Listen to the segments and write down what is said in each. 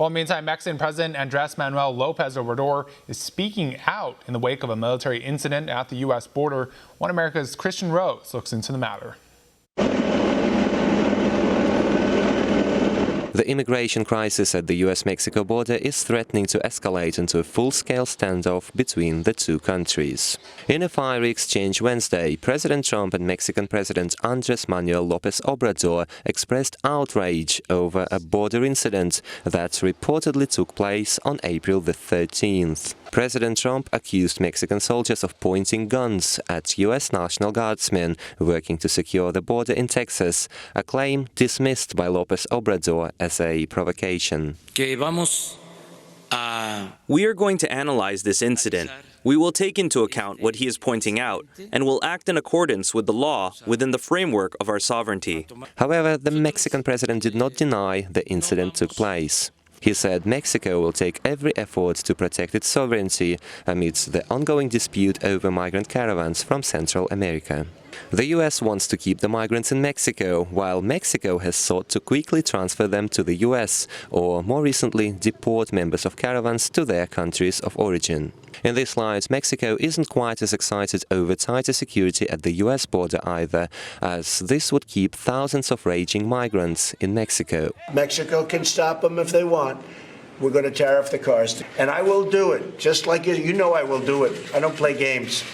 Well, meantime, Mexican President Andrés Manuel López Obrador is speaking out in the wake of a military incident at the U.S. border. One America's Kristian Rouz looks into the matter. The immigration crisis at the US-Mexico border is threatening to escalate into a full-scale standoff between the two countries. In a fiery exchange Wednesday, President Trump and Mexican President Andrés Manuel López Obrador expressed outrage over a border incident that reportedly took place on April the 13th. President Trump accused Mexican soldiers of pointing guns at US National Guardsmen working to secure the border in Texas, a claim dismissed by López Obrador as a provocation. We are going to analyze this incident. We will take into account what he is pointing out and will act in accordance with the law within the framework of our sovereignty. However, the Mexican president did not deny the incident took place. He said Mexico will take every effort to protect its sovereignty amidst the ongoing dispute over migrant caravans from Central America. The US wants to keep the migrants in Mexico, while Mexico has sought to quickly transfer them to the US, or more recently, deport members of caravans to their countries of origin. In this light, Mexico isn't quite as excited over tighter security at the US border either, as this would keep thousands of raging migrants in Mexico. Mexico can stop them if they want. We're going to tariff the cars. And I will do it, just like you know I will do it. I don't play games.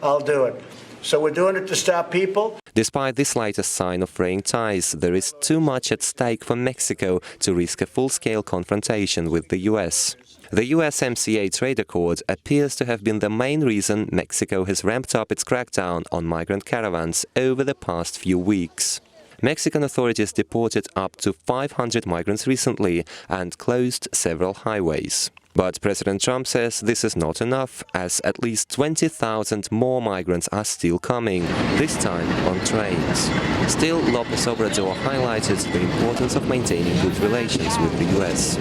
I'll do it. So we're doing it to stop people. Despite this latest sign of fraying ties, there is too much at stake for Mexico to risk a full-scale confrontation with the US. The USMCA trade accord appears to have been the main reason Mexico has ramped up its crackdown on migrant caravans over the past few weeks. Mexican authorities deported up to 500 migrants recently and closed several highways. But President Trump says this is not enough, as at least 20,000 more migrants are still coming, this time on trains. Still, López Obrador highlighted the importance of maintaining good relations with the US.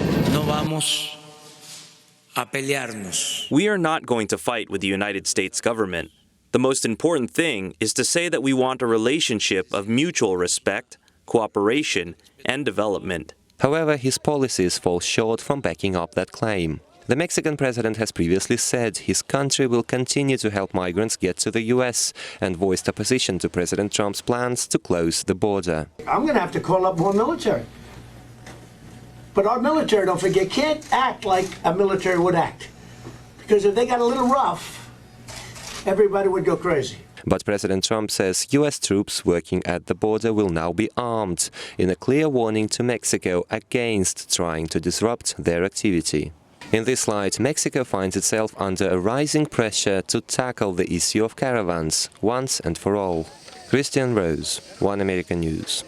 We are not going to fight with the United States government. The most important thing is to say that we want a relationship of mutual respect, cooperation, and development. However, his policies fall short from backing up that claim. The Mexican president has previously said his country will continue to help migrants get to the US and voiced opposition to President Trump's plans to close the border. I'm going to have to call up more military. But our military, don't forget, can't act like a military would act. Because if they got a little rough, everybody would go crazy. But President Trump says US troops working at the border will now be armed, in a clear warning to Mexico against trying to disrupt their activity. In this light, Mexico finds itself under a rising pressure to tackle the issue of caravans once and for all. Kristian, Rouz, One American News.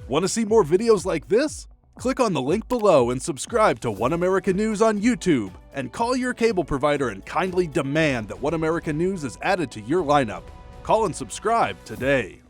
Want to see more videos like this? Click on the link below and subscribe to One American News on YouTube, and call your cable provider and kindly demand that One American News is added to your lineup. Call and subscribe today.